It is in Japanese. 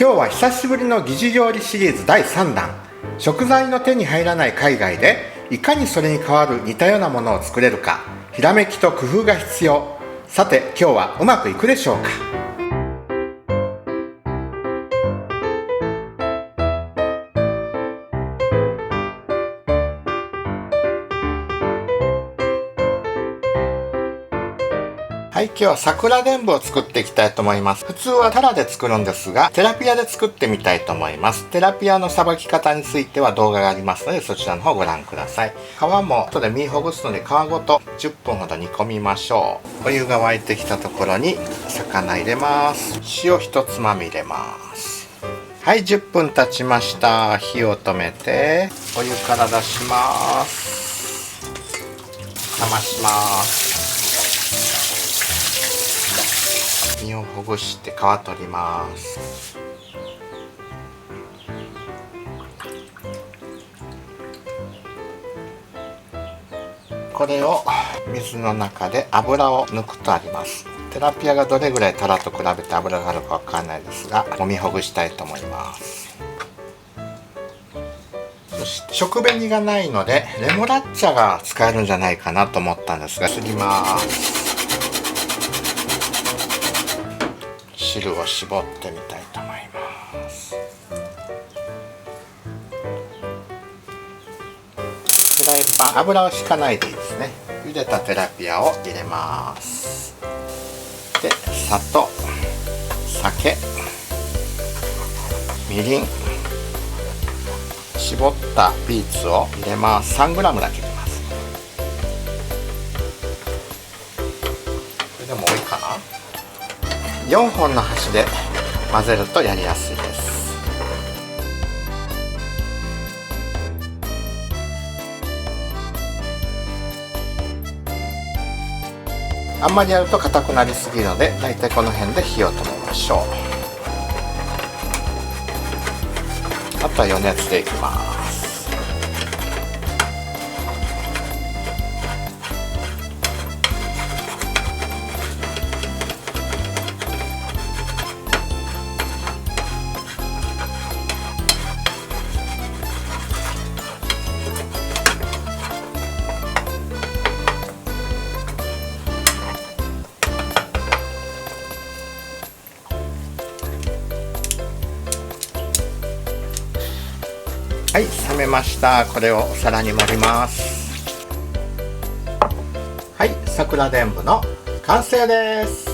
今日は久しぶりの疑似料理シリーズ第3弾。食材の手に入らない海外でいかにそれに代わる似たようなものを作れるか、ひらめきと工夫が必要。さて今日はうまくいくでしょうか。はい、今日は桜でんぶを作っていきたいと思います。普通はタラで作るんですが、テラピアで作ってみたいと思います。テラピアのさばき方については動画がありますので、そちらの方をご覧ください。皮も後で身ほぐすので皮ごと10分ほど煮込みましょう。お湯が沸いてきたところに魚入れます。塩1つまみ入れます。はい、10分経ちました。火を止めてお湯から出します。冷まします。身をほぐして皮取ります。これを水の中で油を抜くとあります。テラピアがどれぐらいタラと比べて油があるかわかんないですが、もみほぐしたいと思います。そして食紅がないのでレモラッチャが使えるんじゃないかなと思ったんですが、すります。汁を絞ってみたいと思います。フライパン、油を引かないでいいですね。茹でたテラピアを入れます。で、砂糖、酒、みりん、絞ったビーツを入れます。3g だけ入れます。これでも多いかな。4本の箸で混ぜるとやりやすいです。あんまりやると硬くなりすぎるので、だいたいこの辺で火を止めましょう。あとは余熱でいきます。はい、冷めました。これをお皿に盛ります。はい、桜でんぶの完成です。